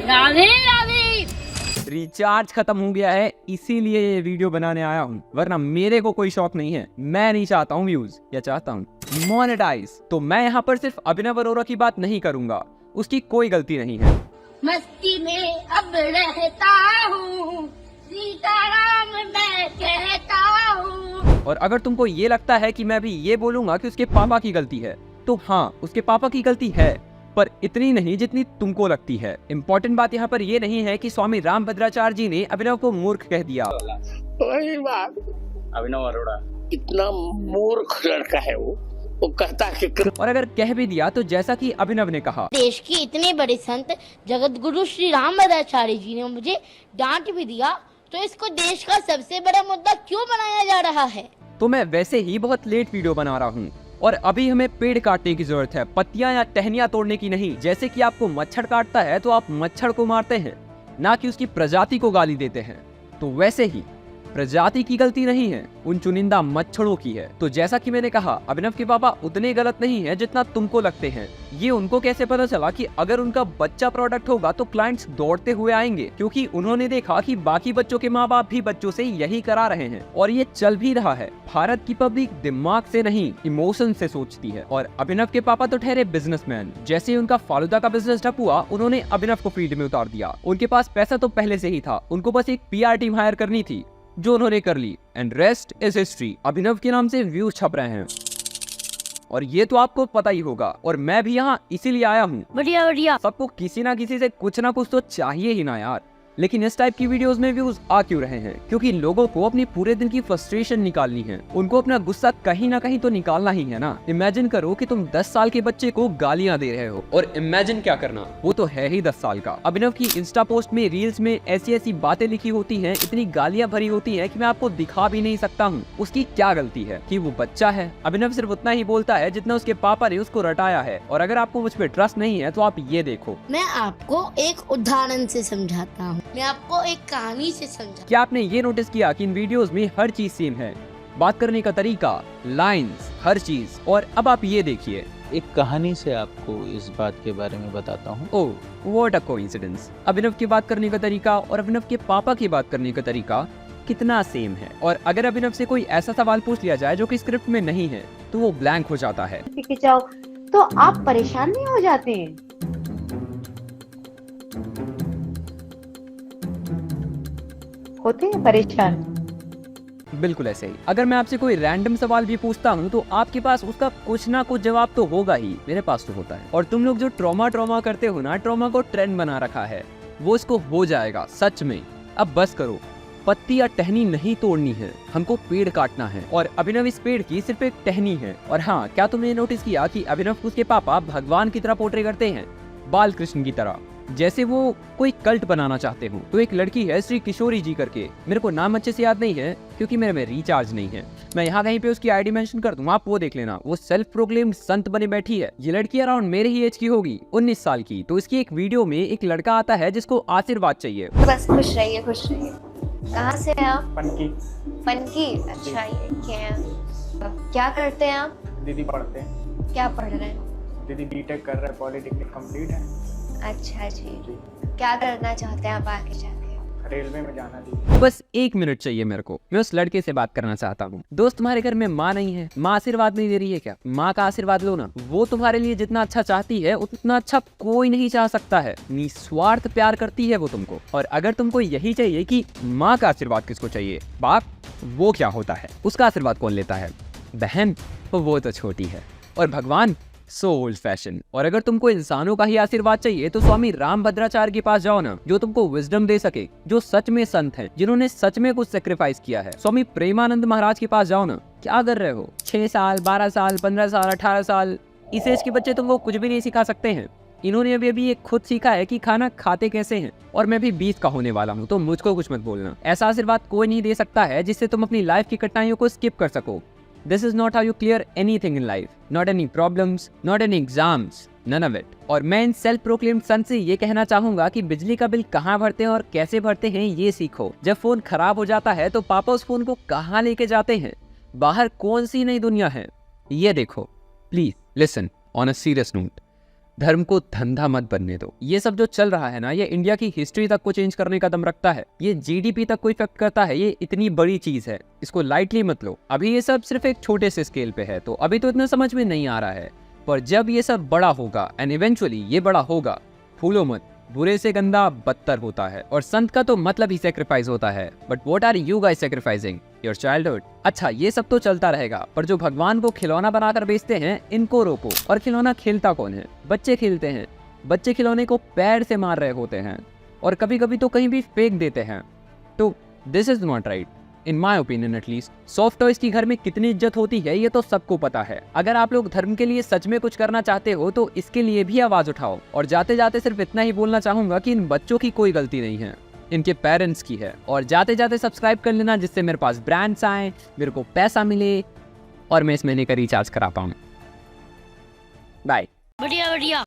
Radhe Radhe. Recharge खत्म हो गया है, इसीलिए ये वीडियो बनाने आया हूँ, वरना मेरे को कोई शौक नहीं है। मैं नहीं चाहता हूँ व्यूज, या चाहता हूँ मोनेटाइज। तो मैं यहाँ पर सिर्फ अभिनव अरोरा की बात नहीं करूंगा, उसकी कोई गलती नहीं है। मस्ती में अब रहता हूँ, सीताराम मैं कहता हूँ। और अगर तुमको ये लगता है कि मैं भी ये बोलूंगा कि उसके पापा की गलती है, तो हाँ, उसके पापा की गलती है, पर इतनी नहीं जितनी तुमको लगती है। इम्पोर्टेंट बात यहाँ पर ये नहीं है कि स्वामी रामभद्राचार्य जी ने अभिनव को मूर्ख कह दिया। वही बात, अभिनव अरोड़ा इतना मूर्ख लड़का है वो कहता है कि और अगर कह भी दिया तो जैसा कि अभिनव ने कहा, देश की इतने बड़े संत जगत गुरु श्री रामभद्राचार्य जी ने मुझे डांट भी दिया, तो इसको देश का सबसे बड़ा मुद्दा क्यों बनाया जा रहा है? तो मैं वैसे ही बहुत लेट वीडियो बना रहा हूँ और अभी हमें पेड़ काटने की जरूरत है, पत्तियां या टहनियां तोड़ने की नहीं। जैसे कि आपको मच्छर काटता है तो आप मच्छर को मारते हैं, ना कि उसकी प्रजाति को गाली देते हैं। तो वैसे ही प्रजाति की गलती नहीं है, उन चुनिंदा मच्छरों की है। तो जैसा कि मैंने कहा, अभिनव के पापा उतने गलत नहीं है जितना तुमको लगते हैं। ये उनको कैसे पता चला कि अगर उनका बच्चा प्रोडक्ट होगा तो क्लाइंट्स दौड़ते हुए आएंगे, क्योंकि उन्होंने देखा कि बाकी बच्चों के माँ बाप भी बच्चों से यही करा रहे हैं और ये चल भी रहा है। भारत की पब्लिक दिमाग से नहीं, इमोशन से सोचती है। और अभिनव के पापा तो ठहरे बिजनेसमैन। जैसे ही उनका फालूदा का बिजनेस ठप हुआ, उन्होंने अभिनव को फील्ड में उतार दिया। उनके पास पैसा तो पहले से ही था, उनको बस एक PR टीम हायर करनी थी, जो उन्होंने कर ली। And rest is history. Abhinav के नाम से व्यूज छप रहे हैं और ये तो आपको पता ही होगा। और मैं भी यहाँ इसीलिए आया हूँ। बढ़िया बढ़िया। सबको किसी ना किसी से कुछ ना कुछ तो चाहिए ही ना यार। लेकिन इस टाइप की वीडियोस में व्यूज आ क्यों रहे हैं? क्योंकि लोगों को अपनी पूरे दिन की फ्रस्ट्रेशन निकालनी है, उनको अपना गुस्सा कहीं ना कहीं तो निकालना ही है ना। इमेजिन करो कि तुम 10 साल के बच्चे को गालियां दे रहे हो, और इमेजिन क्या करना, वो तो है ही 10 साल का। अभिनव की इंस्टा पोस्ट में, रील्स में ऐसी ऐसी बातें लिखी होती हैं, इतनी गालियां भरी होती हैं कि मैं आपको दिखा भी नहीं सकता हूँ। उसकी क्या गलती है कि वो बच्चा है? अभिनव सिर्फ उतना ही बोलता है जितना उसके पापा ने उसको रटाया है। और अगर आपको मुझ पर ट्रस्ट नहीं है तो आप ये देखो, मैं आपको एक उदाहरण से समझाता हूँ, मैं आपको एक कहानी से समझा। क्या आपने ये नोटिस किया कि इन वीडियोस में हर चीज सेम है? बात करने का तरीका, लाइंस, हर चीज। और अब आप ये देखिए, एक कहानी से आपको इस बात के बारे में बताता हूँ। Oh what a coincidence. अभिनव की बात करने का तरीका और अभिनव के पापा की बात करने का तरीका कितना सेम है। और अगर अभिनव से कोई ऐसा सवाल पूछ लिया जाए जो कि स्क्रिप्ट में नहीं है, तो वो ब्लैंक हो जाता है। खिंचाओ तो आप परेशान नहीं हो जाते हैं? होते हैं परेशान? बिल्कुल ऐसे ही। अगर मैं आपसे कोई रैंडम सवाल भी पूछता हूँ तो आपके पास उसका कुछ ना कुछ जवाब तो होगा ही, मेरे पास तो होता है। और तुम लोग जो ट्रॉमा करते हो ना, ट्रॉमा को ट्रेंड बना रखा है, वो इसको हो जाएगा सच में। अब बस करो, पत्ती या टहनी नहीं तोड़नी है, हमको पेड़ काटना है। और अभिनव इस पेड़ की सिर्फ एक टहनी है। और हाँ, क्या तुमने नोटिस किया कि अभिनव को उसके पापा भगवान की तरह पोर्ट्रे करते हैं, बाल कृष्ण की तरह, जैसे वो कोई कल्ट बनाना चाहते हो। तो एक लड़की है श्री किशोरी जी करके, मेरे को नाम अच्छे से याद नहीं है क्योंकि मेरे में रिचार्ज नहीं है। मैं यहाँ कहीं पे उसकी आईडी मेंशन कर दूंगा, आप वो देख लेना। वो सेल्फ प्रोक्लेम्ड संत बने बैठी है। ये लड़की अराउंड मेरे ही एज की होगी, 19 साल की। तो इसकी एक वीडियो में एक लड़का आता है जिसको आशीर्वाद चाहिए। बस खुश रहिए, खुश रहिए। कहाँ से हैं आप? फनकी। फनकी, अच्छा, ये क्या है? क्या करते हैं आप? दीदी पढ़ते हैं। क्या पढ़ रहे हैं? दीदी बीटेक कर रहे हैं, पॉलिटेक्निक कंप्लीट है। अच्छा जी। क्या करना चाहते हैं आप आगे जाके? रेलवे में जाना दीदी। बस 1 मिनट चाहिए मेरे को, मैं उस लड़के से बात करना चाहता हूँ। दोस्त, तुम्हारे घर में माँ नहीं है? माँ आशीर्वाद नहीं दे रही है क्या? माँ का आशीर्वाद लो ना। वो तुम्हारे लिए जितना अच्छा चाहती है उतना अच्छा कोई नहीं चाह सकता है। निस्वार्थ प्यार करती है वो तुमको। और अगर तुमको यही चाहिए कि माँ का आशीर्वाद किसको चाहिए, बाप, वो क्या होता है? उसका आशीर्वाद कौन लेता है? बहन, वो तो छोटी है। और भगवान, सो ओल्ड फैशन। और अगर तुमको इंसानों का ही आशीर्वाद चाहिए तो स्वामी रामभद्राचार्य के पास जाओ ना, जो तुमको विजडम दे सके, जो सच में संत हैं, जिन्होंने सच में कुछ सेक्रीफाइस किया है। स्वामी प्रेमानंद महाराज के पास जाओ ना। क्या कर रहे हो? 6 साल, 12 साल, 15 साल, 18 साल, इस एज के बच्चे तुमको कुछ भी नहीं सिखा सकते हैं। इन्होंने अभी एक खुद सीखा है कि खाना खाते कैसे हैं। और मैं भी 20 का होने वाला हूँ, तो मुझको कुछ मत बोलना। ऐसा आशीर्वाद कोई नहीं दे सकता है जिससे तुम अपनी लाइफ की कठिनाइयों को स्किप कर सको। This is not how you clear anything in life. Not any problems, not any exams, none of it. और मैं इन सेल्फ प्रोक्लेम्ड संत से ये कहना चाहूंगा कि बिजली का बिल कहाँ भरते हैं और कैसे भरते हैं ये सीखो। जब फोन खराब हो जाता है तो पापा उस फोन को कहाँ लेके जाते हैं? बाहर कौन सी नई दुनिया है ये देखो। Please listen on a serious note. धर्म को धंधा मत बनने दो। ये सब जो चल रहा है ना, ये इंडिया की हिस्ट्री तक को चेंज करने का दम रखता है। ये जीडीपी तक को इफेक्ट करता है। ये इतनी बड़ी चीज है, इसको लाइटली मत लो। अभी ये सब सिर्फ एक छोटे से स्केल पे है, तो अभी तो इतना समझ में नहीं आ रहा है, पर जब ये सब बड़ा होगा एंड इवेंचुअली ये बड़ा होगा, भूलो मत, बुरे से गंदा बदतर होता है। और संत का तो मतलब ही सेक्रीफाइस होता है। But what are you guys sacrificing? Your childhood. अच्छा, ये सब तो चलता रहेगा, पर जो भगवान को खिलौना बनाकर बेचते हैं, इनको रोको। और खिलौना खेलता कौन है? बच्चे खेलते हैं। बच्चे खिलौने को पैर से मार रहे होते हैं और कभी कभी तो कहीं भी फेंक देते हैं। तो this is not right in my opinion at least. Soft toys की घर में कितनी इज्जत होती है ये तो सबको पता है। अगर आप लोग धर्म के लिए सच में कुछ करना चाहते हो तो इसके लिए भी आवाज उठाओ। और जाते जाते सिर्फ इतना ही बोलना चाहूंगा कि इन बच्चों की कोई गलती नहीं है, इनके पेरेंट्स की है। और जाते जाते सब्सक्राइब कर लेना, जिससे मेरे पास ब्रांड्स आए, मेरे को पैसा मिले और मैं इस महीने का रिचार्ज करा पाऊँ। बाय। बढ़िया बढ़िया।